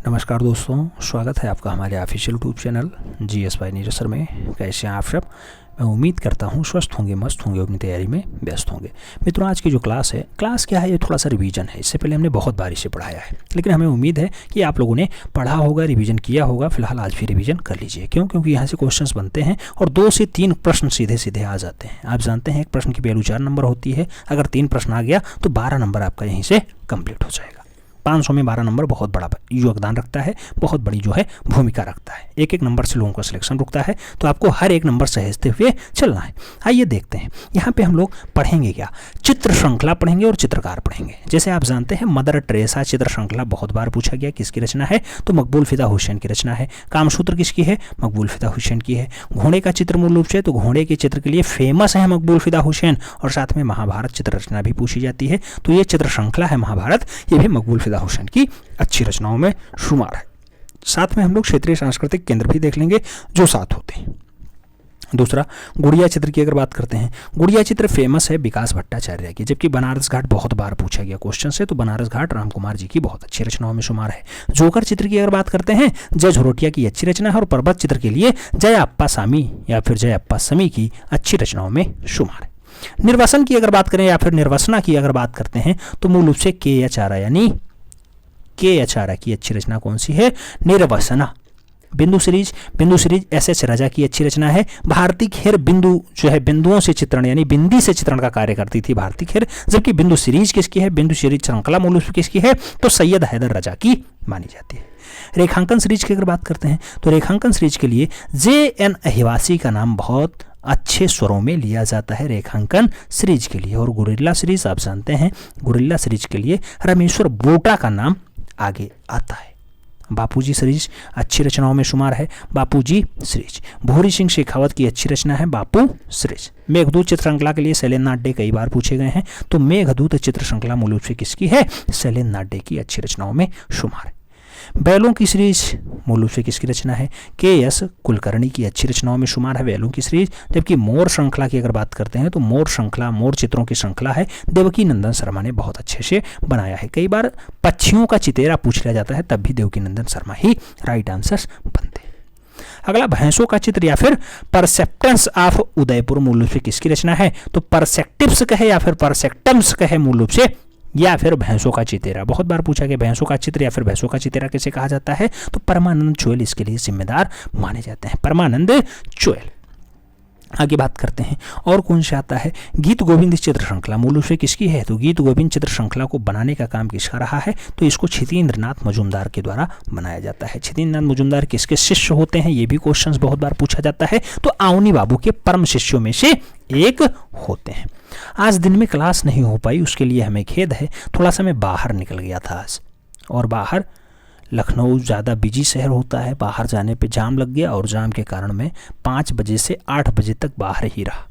नमस्कार दोस्तों, स्वागत है आपका हमारे official YouTube channel GS by Neeraj sir में। कैसे हैं आप सब? मैं उम्मीद करता हूं स्वस्थ होंगे, मस्त होंगे, अपनी तैयारी में व्यस्त होंगे। मित्रों, आज की जो क्लास है, क्लास क्या है, ये थोड़ा सा रिवीजन है। इससे पहले हमने बहुत बार इसे पढ़ाया है, लेकिन हमें उम्मीद है कि आप लोगों ने पढ़ा होगा, रिवीजन किया होगा। फिलहाल आज भी रिवीजन कर लीजिए। क्यों? क्योंकि यहाँ से क्वेश्चंस बनते हैं और 2 से 3 प्रश्न सीधे सीधे आ जाते हैं। आप जानते हैं एक प्रश्न की वैल्यू 4 नंबर होती है। अगर 3 प्रश्न आ गया तो 12 नंबर आपका यहीं से कंप्लीट हो जाएगा। 500 में 12 नंबर बहुत बड़ा योगदान रखता है, बहुत बड़ी जो है भूमिका रखता है। एक एक नंबर से लोगों का सिलेक्शन रुकता है, तो आपको हर एक नंबर सहेजते हुए चलना है। आइए देखते हैं यहाँ पे हम लोग पढ़ेंगे क्या। चित्र श्रृंखला पढ़ेंगे और चित्रकार पढ़ेंगे। जैसे आप जानते हैं मदर टेरेसा चित्र श्रृंखला बहुत बार पूछा गया, किसकी रचना है? तो मकबूल फिदा हुसैन की रचना है। कामसूत्र किसकी है? मकबूल फिदा हुसैन की है। घोड़े का चित्र मूल रूप से, तो घोड़े के चित्र के लिए फेमस है मकबूल फिदा हुसैन। और साथ में महाभारत चित्र रचना भी पूछी जाती है, तो ये चित्र श्रृंखला है महाभारत, ये भी मकबूल फिदा हुसैन की अच्छी रचनाओं में शुमार है। साथ में हम लोग क्षेत्रीय सांस्कृतिक केंद्र भी देख लेंगे जो साथ होते हैं। दूसरा, गुड़िया चित्र की अगर बात करते हैं, गुड़िया चित्र फेमस है विकास भट्टाचार्य की, जबकि बनारस घाट बहुत बार पूछा गया क्वेश्चन से, तो बनारस घाट राम कुमार जी की बहुत अच्छी रचनाओं में शुमार है। जोकर चित्र की अगर बात करते हैं, जय झरोटिया की अच्छी रचना है। और पर्वत चित्र के लिए जय अप्पा सामी या फिर जय अप्पा समी की अच्छी रचनाओं में शुमार है। निर्वसन की अगर बात करें या फिर निर्वसना की अगर बात करते हैं, तो मूल रूप से के आचार्य यानी के आचार्य की अच्छी रचना कौन सी है? निर्वसना। बिंदु सीरीज SS राजा की अच्छी रचना है। भारती खेर बिंदु जो है बिंदुओं से चित्रण यानी बिंदी से चित्रण का कार्य करती थी भारती खेर, जबकि बिंदु सीरीज किसकी है? बिंदु सीरीज श्रृंखला मूल रूप से किसकी है? तो सैयद हैदर राजा की मानी जाती है। रेखांकन सीरीज की अगर बात करते हैं, तो रेखांकन सीरीज के लिए JN अहिवासी का नाम बहुत अच्छे स्वरों में लिया जाता है रेखांकन सीरीज के लिए। और गुरिल्ला सीरीज आप जानते हैं, गुरिल्ला सीरीज के लिए रामेश्वर बोटा का नाम आगे आता है। बापूजी सीरीज अच्छी रचनाओं में शुमार है, बापूजी सीरीज। भूरी सिंह शेखावत की अच्छी रचना है बापू सीरीज। मेघदूत चित्र श्रृंखला के लिए शैलेंद्र नाड्डे कई बार पूछे गए हैं, तो मेघदूत चित्र श्रृंखला मूल रूप से किसकी है? शैलेंद्र नाड्डे की अच्छी रचनाओं में शुमार है। बैलों की सीरीज मूल रूप से किसकी रचना है? KS कुलकर्णी की अच्छी रचनाओं में शुमार है बैलों की सीरीज। जबकि मोर श्रृंखला की अगर बात करते हैं, तो मोर श्रृंखला मोर चित्रों की श्रृंखला है, देवकी नंदन शर्मा ने बहुत अच्छे से बनाया है। कई बार पक्षियों का चितेरा पूछ लिया जाता है, तब भी देवकी नंदन शर्मा ही राइट आंसर बनते हैं। अगला, भैंसों का चित्र या फिर परसेप्टेंस ऑफ उदयपुर मूल रूप से किसकी रचना है? तो परसेप्टिव्स कहे या फिर परसेप्टम्स कहे मूल रूप से, या फिर भैंसों का चितेरा। बहुत बार पूछा गया भैंसों का चित्र या फिर भैंसों का चितेरा किसे कहा जाता है? तो परमानंद चोयल इसके लिए जिम्मेदार माने जाते हैं, परमानंद चोयल। आगे बात करते हैं और कौन से आता है? गीत गोविंद चित्र श्रृंखला मूल रूप से किसकी है? तो गीत गोविंद चित्र श्रृंखला को बनाने का काम किसका रहा है? तो इसको क्षितेंद्र नाथ मजूमदार के द्वारा बनाया जाता है। क्षितेंद्र नाथ मजूमदार किसके शिष्य होते हैं? ये भी क्वेश्चंस बहुत बार पूछा जाता है, तो अवनी बाबू के परम शिष्यों में से एक होते हैं। आज दिन में क्लास नहीं हो पाई, उसके लिए हमें खेद है। थोड़ा सा मैं बाहर निकल गया था आज, और बाहर लखनऊ ज़्यादा बिजी शहर होता है, बाहर जाने पे जाम लग गया और जाम के कारण मैं 5 बजे से 8 बजे तक बाहर ही रहा,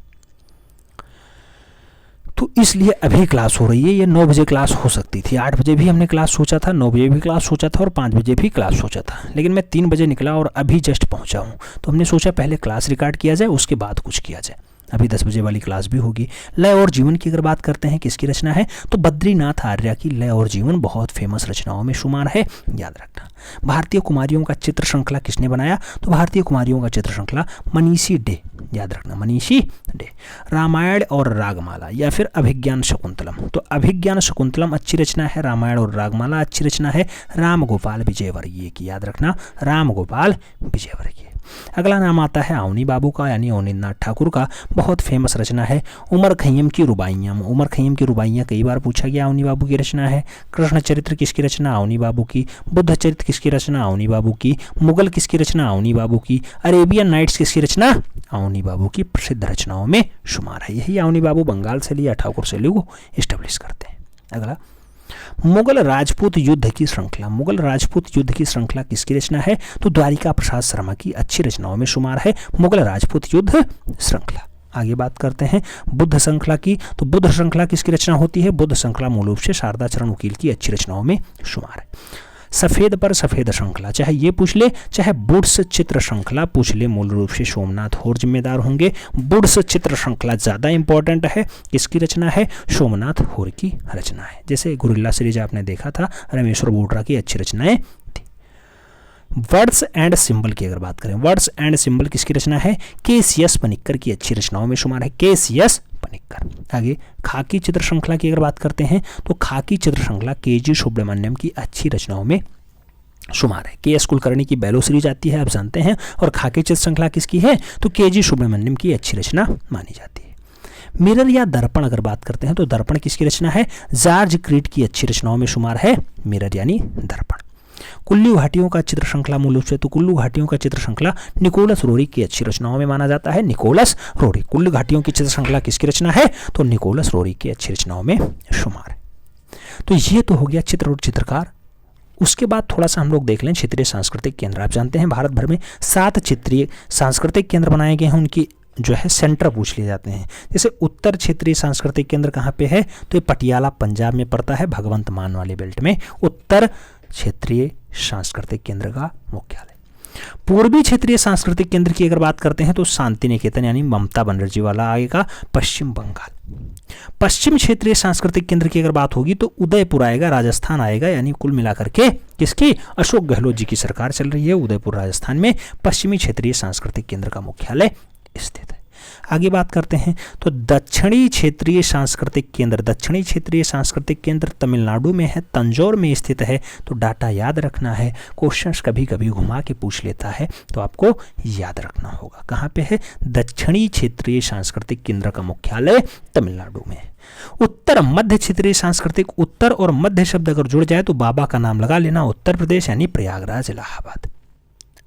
तो इसलिए अभी क्लास हो रही है। ये 9 बजे क्लास हो सकती थी, 8 बजे भी हमने क्लास सोचा था, 9 बजे भी क्लास सोचा था और 5 बजे भी क्लास सोचा था, लेकिन मैं 3 बजे निकला और अभी जस्ट पहुंचा हूं। तो हमने सोचा पहले क्लास रिकॉर्ड किया जाए, उसके बाद कुछ किया जाए। अभी 10 बजे वाली क्लास भी होगी। लय और जीवन की अगर बात करते हैं, किसकी रचना है? तो बद्रीनाथ आर्य की लय और जीवन बहुत फेमस रचनाओं में शुमार है, याद रखना। भारतीय कुमारियों का चित्र श्रृंखला किसने बनाया? तो भारतीय कुमारियों का चित्र श्रृंखला मनीषी डे, याद रखना, मनीषी डे। रामायण और रागमाला या फिर अभिज्ञान शकुंतलम, तो अभिज्ञान शकुंतलम अच्छी रचना है, रामायण और रागमाला अच्छी रचना है राम गोपाल विजयवर्गीय की, याद रखना, राम गोपाल विजयवर्गीय। अगला नाम आता है अवनी बाबू का यानी अवनींद्रनाथ ठाकुर का, बहुत फेमस रचना है उमर खय्यम की रुबाइयाँ। उमर खय्यम की रुबाइयाँ कई बार पूछा गया, अवनी बाबू की रचना है। कृष्ण चरित्र किसकी रचना? अवनी बाबू की। बुद्ध चरित्र किसकी रचना? अवनी बाबू की। मुगल किसकी रचना? अवनी बाबू की। अरेबियन नाइट्स किसकी रचना? अवनी बाबू की प्रसिद्ध रचनाओं में शुमार है। यही अवनी बाबू बंगाल से लिया ठाकुर से लिया एस्टेब्लिश करते हैं। अगला, मुगल राजपूत युद्ध की श्रृंखला। मुगल राजपूत युद्ध की श्रृंखला किसकी रचना है? तो द्वारिका प्रसाद शर्मा की अच्छी रचनाओं में शुमार है मुगल राजपूत युद्ध श्रृंखला। आगे बात करते हैं बुद्ध श्रृंखला की, तो बुद्ध श्रृंखला किसकी रचना होती है? बुद्ध श्रृंखला मूल रूप से शारदा चरण वकील की अच्छी रचनाओं में शुमार है। सफ़ेद पर सफ़ेद श्रृंखला, चाहे ये पूछ ले चाहे बुड्स चित्र श्रृंखला पूछ ले, मूल रूप से सोमनाथ होर जिम्मेदार होंगे। बुड्स चित्र श्रृंखला ज़्यादा इंपॉर्टेंट है, किसकी रचना है? सोमनाथ होर की रचना है। जैसे गुरिल्ला सीरीज आपने देखा था, रामेश्वर बोटरा की अच्छी रचनाएं थी। वर्ड्स एंड सिंबल की अगर बात करें, वर्ड्स एंड सिंबल किसकी रचना है? के.सी.एस. पनिक्कर की अच्छी रचनाओं में शुमार है, के.सी.एस. पनिक्कर। आगे खाकी चित्र श्रृंखला की अगर बात करते हैं तो खाकी चित्र श्रृंखला के.जी. सुब्रमण्यम की अच्छी रचनाओं में शुमार है। के.एस. कुलकर्णी की बैलो सीरीज आती है, आप जानते हैं, और खाकी चित्र श्रृंखला किसकी है? तो के.जी. सुब्रमण्यम की अच्छी रचना मानी जाती है। मिरर या दर्पण अगर बात करते हैं तो दर्पण किसकी रचना है? जॉर्ज क्रीट की अच्छी रचनाओं में शुमार है मिरर यानी दर्पण। कुल्लू घाटियों का चित्र श्रृंखला मूल रूप से, तो कुल्लू घाटियों का चित्र श्रृंखला निकोलस रोरी की अच्छी रचनाओं में माना जाता है, निकोलस रोरी। कुल्लू घाटियों की चित्र श्रृंखला किसकी रचना है? तो निकोलस रोरी की अच्छी रचनाओं में शुमार है। तो ये तो हो गया चित्र और चित्रकार। उसके बाद थोड़ा सा हम लोग देख लें क्षेत्रीय सांस्कृतिक केंद्र। आप जानते हैं भारत भर में 7 क्षेत्रीय सांस्कृतिक केंद्र बनाए गए हैं, उनकी जो है सेंटर पूछ लिए जाते हैं। जैसे उत्तर क्षेत्रीय सांस्कृतिक केंद्र कहाँ पे है? तो ये पटियाला पंजाब में पड़ता है, भगवंत मान वाले बेल्ट में उत्तर क्षेत्रीय सांस्कृतिक केंद्र का मुख्यालय। पूर्वी क्षेत्रीय सांस्कृतिक केंद्र की अगर बात करते हैं तो शांति निकेतन यानी ममता बनर्जी वाला आएगा, पश्चिम बंगाल। पश्चिम क्षेत्रीय सांस्कृतिक केंद्र की अगर बात होगी तो उदयपुर आएगा, राजस्थान आएगा, यानी कुल मिलाकर के किसकी? अशोक गहलोत जी की सरकार चल रही है, उदयपुर राजस्थान में पश्चिमी क्षेत्रीय सांस्कृतिक केंद्र का मुख्यालय स्थित है। आगे बात करते हैं तो दक्षिणी क्षेत्रीय सांस्कृतिक केंद्र, दक्षिणी क्षेत्रीय सांस्कृतिक केंद्र तमिलनाडु में है, तंजौर में स्थित है। तो डाटा याद रखना है, क्वेश्चंस कभी कभी घुमा के पूछ लेता है तो आपको याद रखना होगा। कहाँ पे है? दक्षिणी क्षेत्रीय सांस्कृतिक केंद्र का मुख्यालय तमिलनाडु में। उत्तर मध्य क्षेत्रीय सांस्कृतिक, उत्तर और मध्य शब्द अगर जुड़ जाए तो बाबा का नाम लगा लेना, उत्तर प्रदेश यानी प्रयागराज इलाहाबाद।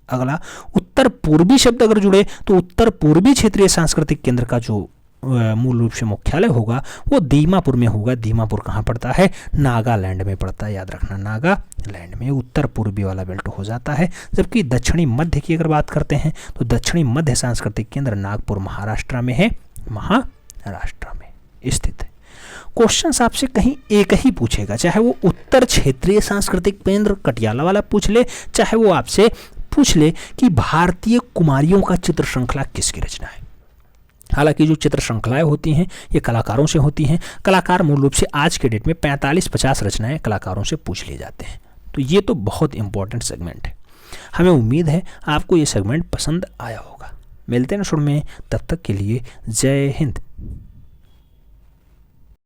अगला उत्तर पूर्वी शब्द अगर जुड़े तो उत्तर पूर्वी क्षेत्रीय सांस्कृतिक केंद्र का जो मूल रूप से मुख्यालय होगा वो दीमापुर में होगा। दीमापुर कहाँ पड़ता है? नागालैंड में पड़ता है, याद रखना, नागालैंड में। उत्तर पूर्वी वाला बेल्ट हो जाता है। जबकि दक्षिणी मध्य की अगर बात करते हैं तो दक्षिणी मध्य सांस्कृतिक केंद्र नागपुर महाराष्ट्र में है, महाराष्ट्र में स्थित है। क्वेश्चंस आपसे कहीं एक ही पूछेगा, चाहे वो उत्तर क्षेत्रीय सांस्कृतिक केंद्र कटियाला वाला पूछ ले, चाहे वो आपसे पूछ ले कि भारतीय कुमारियों का चित्र श्रृंखला किसकी रचना है। हालांकि जो चित्र श्रृंखलाएं होती हैं ये कलाकारों से होती हैं। कलाकार मूल रूप से आज के डेट में 45-50 रचनाएं कलाकारों से पूछ लिए जाते हैं। तो ये तो बहुत इंपॉर्टेंट सेगमेंट है। हमें उम्मीद है आपको ये सेगमेंट पसंद आया होगा। मिलते हैं शुरू में, तब तक के लिए जय हिंद,